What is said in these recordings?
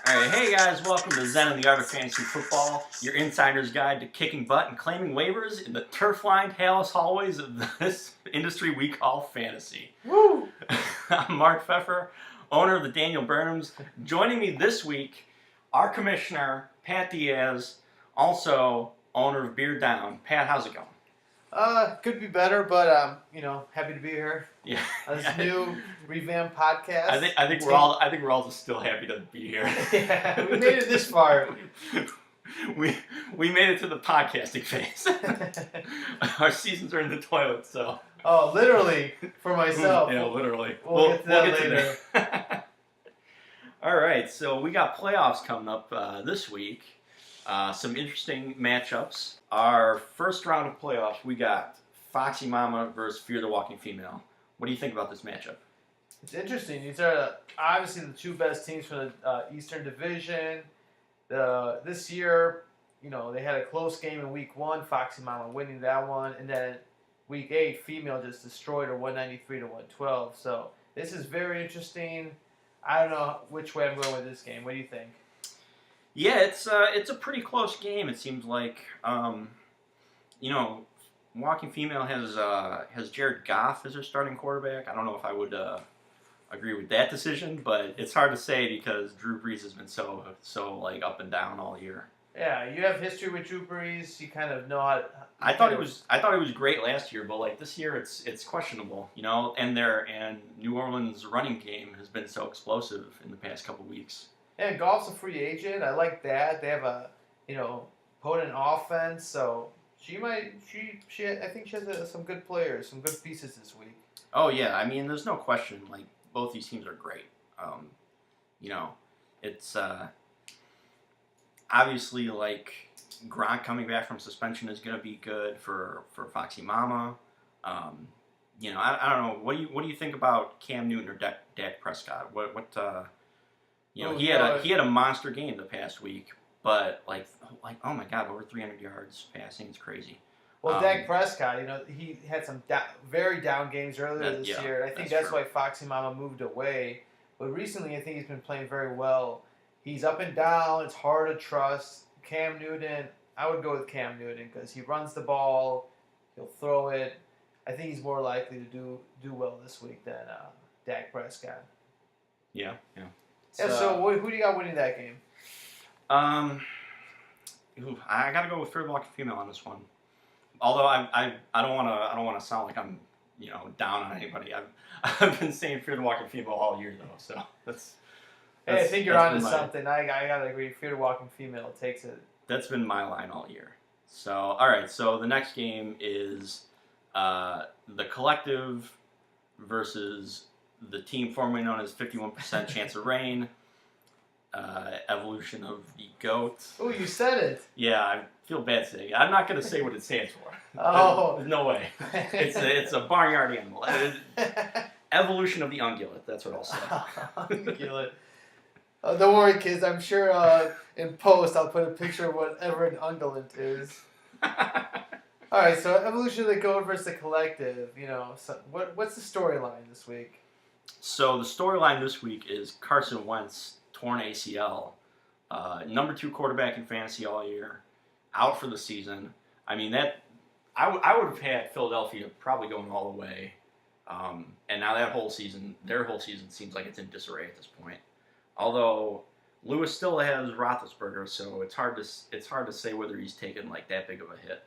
Alright, hey guys, welcome to Zen and the Art of Fantasy Football, your insider's guide to kicking butt and claiming waivers in the turf-lined hairless hallways of this industry we call fantasy. Woo! I'm Mark Pfeffer, owner of the Daniel Burnhams. Joining me this week, our commissioner, Pat Diaz, also owner of Beer Down. Pat, how's it going? Could be better, but happy to be here. Yeah. On this new revamped podcast. I think we're all just still happy to be here. Yeah, we made it this far. we made it to the podcasting phase. Our seasons are in the toilet, so. Oh, literally for myself. Yeah, literally. We'll get to that later. All right, so we got playoffs coming up this week. Some interesting matchups. Our first round of playoffs, we got Foxy Mama versus Fear the Walking Female. What do you think about this matchup? It's interesting. These are obviously the two best teams from the Eastern Division. This year, they had a close game in Week 1, Foxy Mama winning that one, and then Week 8, Female just destroyed her 193 to 112. So this is very interesting. I don't know which way I'm going with this game. What do you think? Yeah, it's a pretty close game. It seems like, Walking Female has Jared Goff as their starting quarterback. I don't know if I would agree with that decision, but it's hard to say because Drew Brees has been so like up and down all year. Yeah, you have history with Drew Brees. You kind of know how. I thought it was great last year, but like this year it's questionable, And New Orleans' running game has been so explosive in the past couple weeks. Yeah, Goff's a free agent. I like that. They have a potent offense, so I think she has some good players, some good pieces this week. Oh yeah, I mean there's no question. Like both these teams are great. It's obviously like Gronk coming back from suspension is going to be good for Foxy Mama. I don't know. What do you think about Cam Newton or Dak Prescott? He had a monster game the past week, but like oh my God, over 300 yards passing, it's crazy. Well, Dak Prescott, he had some very down games earlier this year, and I think that's why Foxy Mama moved away. But recently, I think he's been playing very well. He's up and down. It's hard to trust. Cam Newton, I would go with Cam Newton because he runs the ball, he'll throw it. I think he's more likely to do well this week than Dak Prescott. Yeah. So who do you got winning that game? I gotta go with Fear the Walking Female on this one. Although I don't wanna sound like I'm down on anybody. I've been saying Fear the Walking Female all year though, so that's I think you're onto something. I gotta agree. Fear the Walking Female takes it. That's been my line all year. So all right, so the next game is the Collective versus the team formerly known as 51% Chance of Rain, evolution of the G.O.A.T. Oh, you said it. Yeah, I feel bad saying it. I'm not going to say what it stands for. Oh. No way. It's a barnyard animal. Evolution of the ungulate, that's what I'll say. Ungulate. Don't worry, kids. I'm sure in post I'll put a picture of whatever an ungulate is. All right, so evolution of the G.O.A.T versus the Collective. So what's the storyline this week? So the storyline this week is Carson Wentz torn ACL, number 2 quarterback in fantasy all year, out for the season. I mean I would have had Philadelphia probably going all the way, and now their whole season seems like it's in disarray at this point. Although Lewis still has Roethlisberger, so it's hard to say whether he's taken like that big of a hit,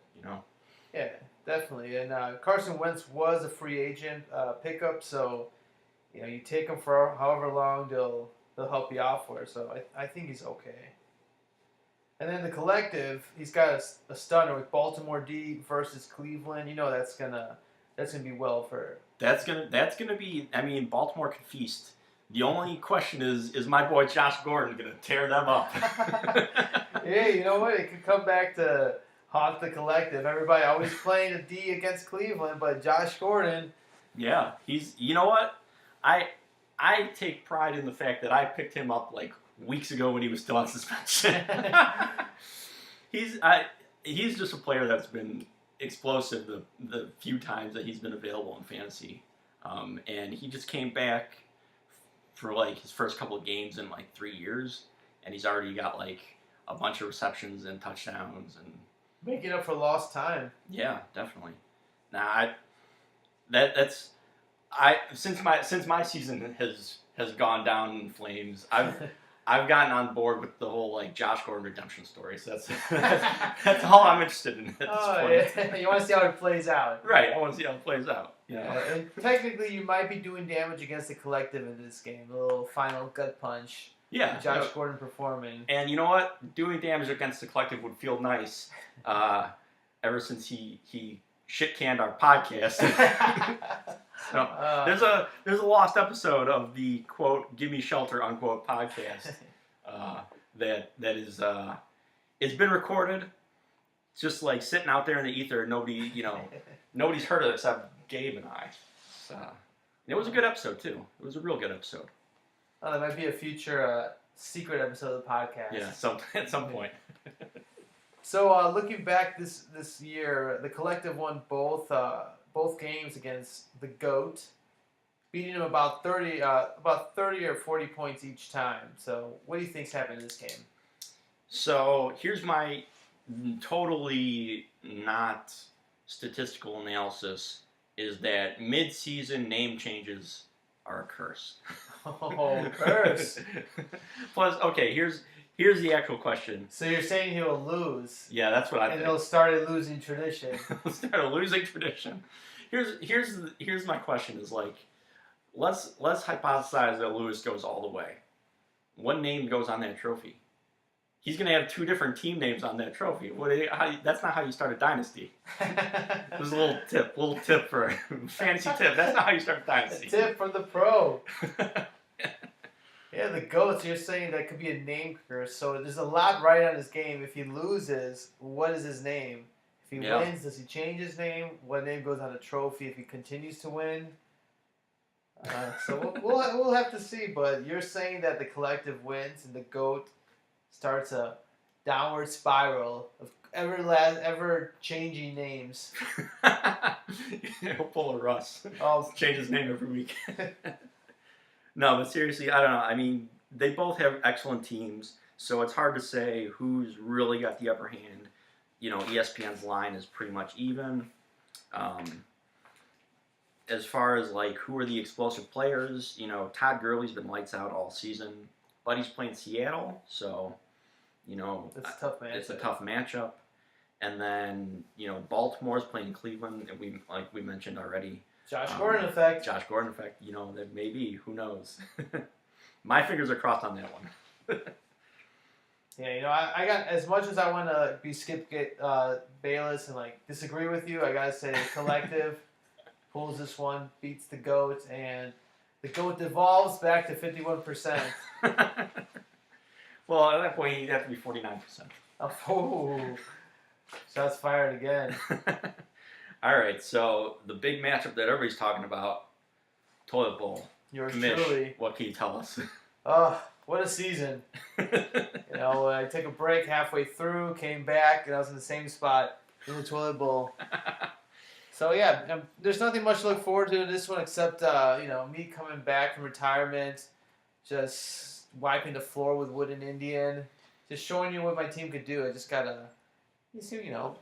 Yeah, definitely. And Carson Wentz was a free agent pickup, so You take him for however long they'll help you out for. So I think he's okay. And then the collective, he's got a stunner with Baltimore D versus Cleveland. That's gonna be well for. That's gonna be. I mean, Baltimore can feast. The only question is my boy Josh Gordon gonna tear them up? Hey, you know what? It could come back to haunt the collective. Everybody always playing a D against Cleveland, but Josh Gordon. Yeah, he's. You know what? I take pride in the fact that I picked him up like weeks ago when he was still on suspension. He's just a player that's been explosive the few times that he's been available in fantasy, and he just came back for like his first couple of games in like 3 years, and he's already got like a bunch of receptions and touchdowns and making up for lost time. Yeah, definitely. Now since my season has gone down in flames, I've gotten on board with the whole like Josh Gordon redemption story. So that's all I'm interested in at this point. Yeah. You want to see how it plays out. Right, I want to see how it plays out. And technically, you might be doing damage against the collective in this game. A little final gut punch. Yeah. Josh Gordon performing. And you know what? Doing damage against the collective would feel nice. Ever since he shit canned our podcast. So there's a lost episode of the quote "Give Me Shelter" unquote podcast that is it's been recorded, just like sitting out there in the ether. Nobody's heard of it except Gabe and I. So, it was a good episode too. It was a real good episode. Oh, that might be a future secret episode of the podcast. Yeah, at some point. So looking back this year, the collective won both games against the G.O.A.T, beating them about 30 or 40 points each time. So what do you think's happened in this game? So here's my totally not statistical analysis: is that mid-season name changes are a curse. Oh, curse! Plus, okay, here's the actual question. So you're saying he'll lose? Yeah, that's what I think. And he'll start a losing tradition. He'll start a losing tradition. Here's my question: is like, let's hypothesize that Lewis goes all the way. What name goes on that trophy? He's gonna have 2 different team names on that trophy. That's not how you start a dynasty. There's a little tip for fantasy tip. That's not how you start a dynasty. A tip from the pro. Yeah, the G.O.A.T, you're saying that could be a name curse. So there's a lot right on his game. If he loses, what is his name? If he wins, does he change his name? What name goes on a trophy if he continues to win? So we'll have to see. But you're saying that the collective wins and the G.O.A.T starts a downward spiral of ever changing names. He'll pull a Russ. I'll change his name every week. No, but seriously, I don't know. I mean, they both have excellent teams, so it's hard to say who's really got the upper hand. ESPN's line is pretty much even. As far as like who are the explosive players, Todd Gurley's been lights out all season, but he's playing Seattle, so it's a tough matchup. It's a tough matchup. And then Baltimore's playing Cleveland, and we mentioned already. Josh Gordon effect. That maybe. Who knows? My fingers are crossed on that one. Yeah, I got, as much as I want to be Skip Bayless and like disagree with you, I gotta say the collective pulls this one, beats the G.O.A.T, and the G.O.A.T devolves back to 51%. Well, at that point, you'd have to be 49%. Oh, shots fired again. All right, so the big matchup that everybody's talking about, Toilet Bowl. Yours Commish, truly. What can you tell us? Oh, what a season. I took a break halfway through, came back, and I was in the same spot in the Toilet Bowl. So, yeah, there's nothing much to look forward to in this one except, me coming back from retirement, just wiping the floor with Wooden Indian, just showing you what my team could do. I just got to...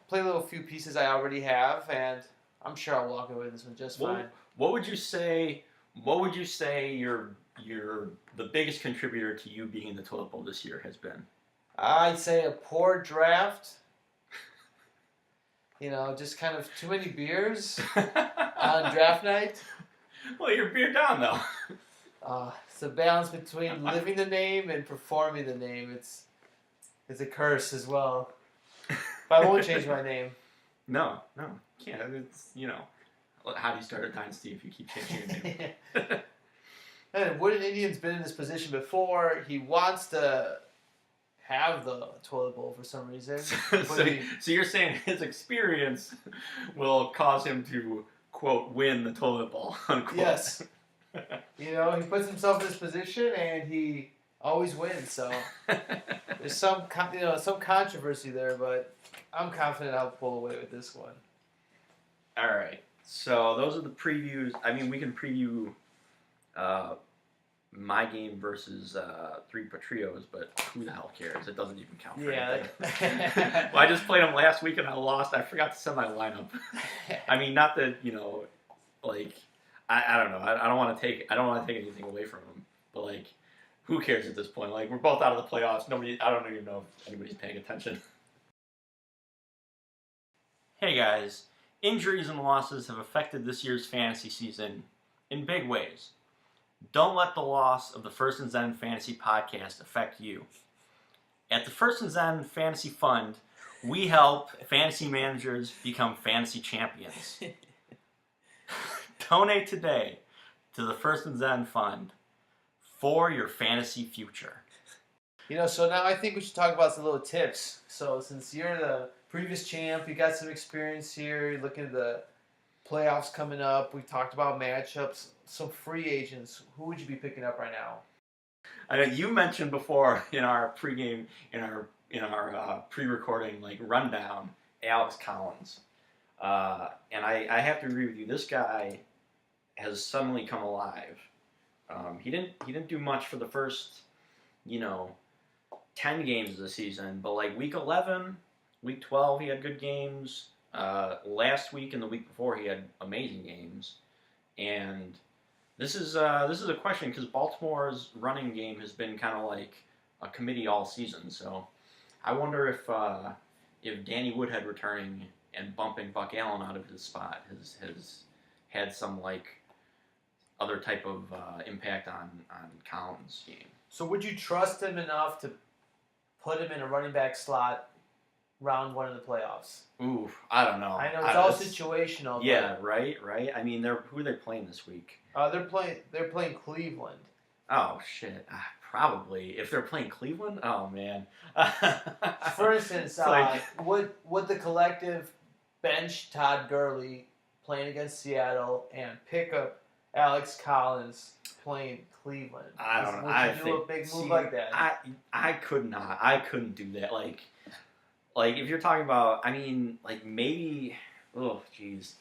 play a little few pieces I already have, and I'm sure I'll walk away with this one just fine. What would you say? You're the biggest contributor to you being in the Toilet Bowl this year has been? I'd say a poor draft. Just kind of too many beers on draft night. Well, you're beer down though. It's a balance between living the name and performing the name. It's a curse as well. But I won't change my name. No, can't. It's, how do you start a dynasty if you keep changing your name? And Wooden Indian's been in this position before. He wants to have the toilet bowl for some reason. So you're saying his experience will cause him to, quote, win the toilet bowl, unquote. Yes. He puts himself in this position and he always wins. So there's some controversy there, but I'm confident I'll pull away with this one. All right. So those are the previews. I mean, we can preview my game versus Three Patrios, but who the hell cares? It doesn't even count for anything. Well, I just played them last week and I lost. I forgot to set my lineup. I mean, not that I don't know. I don't want to take anything away from them, but who cares at this point? We're both out of the playoffs. I don't even know if anybody's paying attention. Hey guys, injuries and losses have affected this year's fantasy season in big ways. Don't let the loss of the First and Zen Fantasy Podcast affect you. At the First and Zen Fantasy Fund, we help fantasy managers become fantasy champions. Donate today to the First and Zen Fund for your fantasy future. So now I think we should talk about some little tips. So since you're the previous champ, you got some experience here. You're looking at the playoffs coming up. We talked about matchups. Some free agents. Who would you be picking up right now? I know you mentioned before in our pregame, in our pre-recording rundown, Alex Collins, and I have to agree with you. This guy has suddenly come alive. He didn't do much for the first 10 games of the season, but week 11, week 12, he had good games. Last week and the week before, he had amazing games, and this is a question because Baltimore's running game has been kind of like a committee all season. So I wonder if Danny Woodhead returning and bumping Buck Allen out of his spot has had some other type of impact on Collins' game. So would you trust him enough to put him in a running back slot round one of the playoffs? Ooh, I don't know. I know it's all situational. Yeah, right. I mean, who are they playing this week? They're playing Cleveland. Oh shit, probably if they're playing Cleveland. Oh man. For instance, would the collective bench Todd Gurley playing against Seattle and pick up Alex Collins playing Cleveland? I don't know. Would you do a big move like that? I could not. I couldn't do that. If you're talking about, I mean, maybe. Oh, jeez.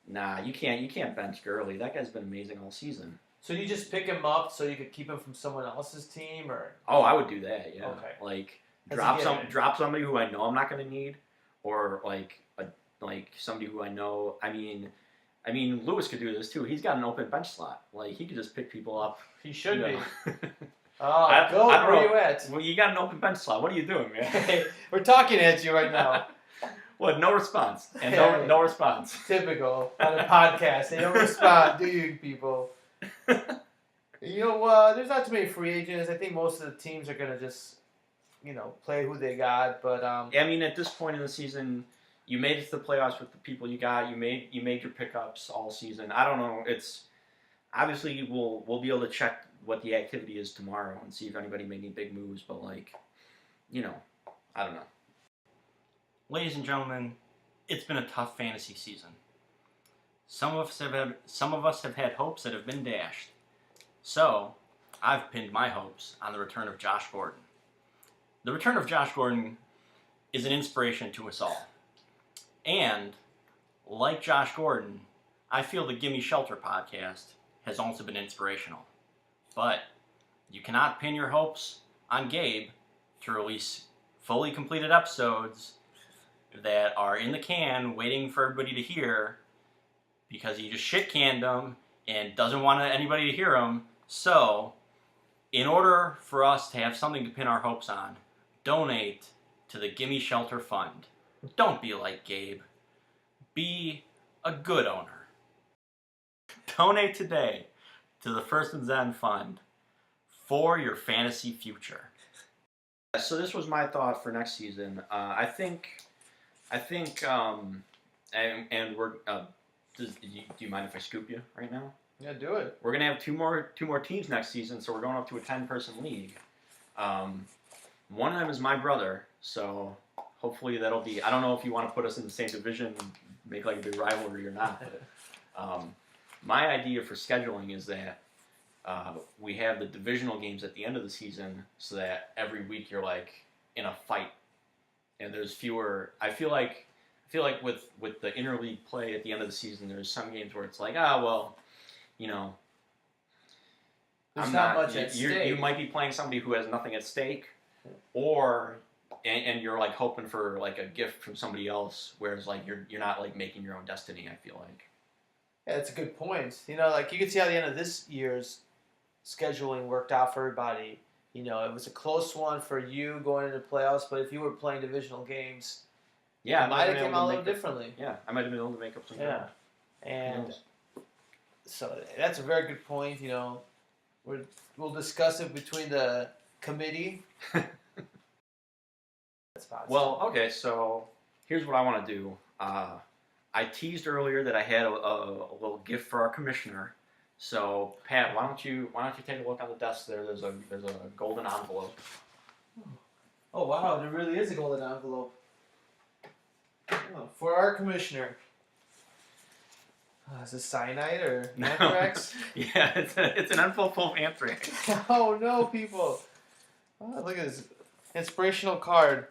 Nah, you can't bench Gurley. That guy's been amazing all season. So you just pick him up so you could keep him from someone else's team, or? Oh, I would do that. Yeah. Okay. Drop somebody who I know I'm not going to need, or somebody who I know. I mean, Lewis could do this too. He's got an open bench slot. He could just pick people up. He should be. Where are you at? Well, you got an open bench slot. What are you doing, man? Hey, we're talking at you right now. What? No response. And no response. Typical on a podcast. They don't respond, do you, people? There's not too many free agents. I think most of the teams are gonna just, play who they got. But I mean, at this point in the season, you made it to the playoffs with the people you got. You made your pickups all season. I don't know. It's obviously we'll be able to check what the activity is tomorrow and see if anybody made any big moves. But I don't know. Ladies and gentlemen, it's been a tough fantasy season. Some of us have had hopes that have been dashed. So, I've pinned my hopes on the return of Josh Gordon. The return of Josh Gordon is an inspiration to us all. And, like Josh Gordon, I feel the Gimme Shelter podcast has also been inspirational. But you cannot pin your hopes on Gabe to release fully completed episodes that are in the can waiting for everybody to hear because he just shit-canned them and doesn't want anybody to hear them. So, in order for us to have something to pin our hopes on, donate to the Gimme Shelter Fund. Don't be like Gabe. Be a good owner. Donate today to the First and Zen Fund for your fantasy future. So this was my thought for next season. I think, and we're. Do you mind if I scoop you right now? Yeah, do it. We're gonna have two more teams next season, so we're going up to a 10-person league. One of them is my brother, so hopefully that'll be. I don't know if you want to put us in the same division, make like a big rivalry or not. But, my idea for scheduling is that we have the divisional games at the end of the season, so that every week you're like in a fight, and there's fewer. I feel like with the interleague play at the end of the season, there's some games where it's like, well, you know, there's not much at stake. You might be playing somebody who has nothing at stake, or and you're like hoping for like a gift from somebody else, whereas like you're not like making your own destiny. I feel like. Yeah, that's a good point. You know, like you can see how the end of this year's scheduling worked out for everybody. You know, it was a close one for you going into playoffs, but if you were playing divisional games, it might have come out a little differently. Yeah, I might have been able to make up some ground. And so that's a very good point. You know, we'll discuss it between the committee. Well, okay, so here's what I want to do. I teased earlier that I had a little gift for our commissioner. So Pat, why don't you take a look on the desk there? There's a golden envelope. Oh wow, there really is a golden envelope. Oh, for our commissioner. Is this cyanide or anthrax? Yeah, it's an envelope full of anthrax. Oh no, people! Oh, look at this inspirational card.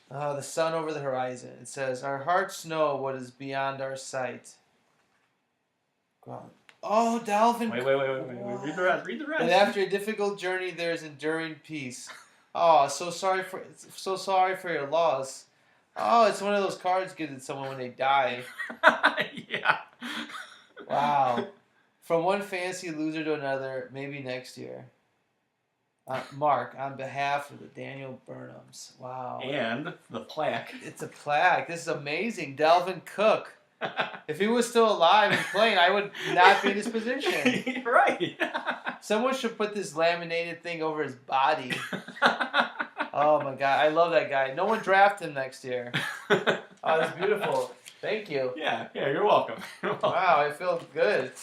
The sun over the horizon. It says, "Our hearts know what is beyond our sight." Oh, Dalvin. Wait. Read the rest. And after a difficult journey, there is enduring peace. Oh, so sorry for your loss. Oh, it's one of those cards given to someone when they die. Yeah. Wow. From one fantasy loser to another, maybe next year. Mark, on behalf of the Daniel Burnhams. Wow. And the plaque. It's a plaque. This is amazing. Dalvin Cook. If he was still alive and playing, I would not be in this position. Right. Someone should put this laminated thing over his body. Oh my God, I love that guy. No one draft him next year. Oh, that's beautiful. Thank you. Yeah, you're welcome. Wow, I feel good.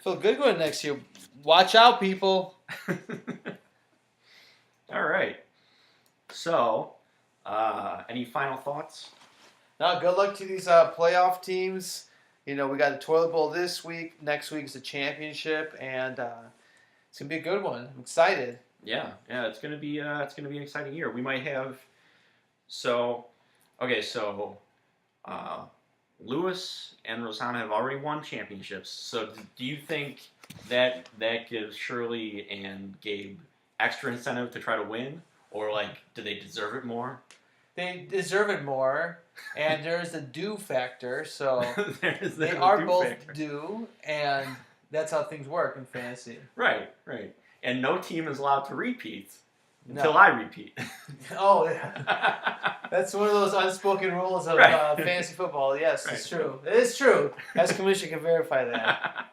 Feel good going next year. Watch out, people. All right. So, any final thoughts? Now, good luck to these playoff teams. You know, we got the toilet bowl this week. Next week is the championship, and it's gonna be a good one. I'm excited. Yeah, it's gonna be an exciting year. We might have. Lewis and Rosanna have already won championships. So, do you think that gives Shirley and Gabe extra incentive to try to win, or like, do they deserve it more? They deserve it more, and there's the due factor. So they are are both due, and that's how things work in fantasy. Right. And no team is allowed to repeat until I repeat. Oh, yeah. That's one of those unspoken rules of fantasy football. Yes, right. It's true. It is true. As commission can verify that.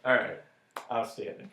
All right. Outstanding.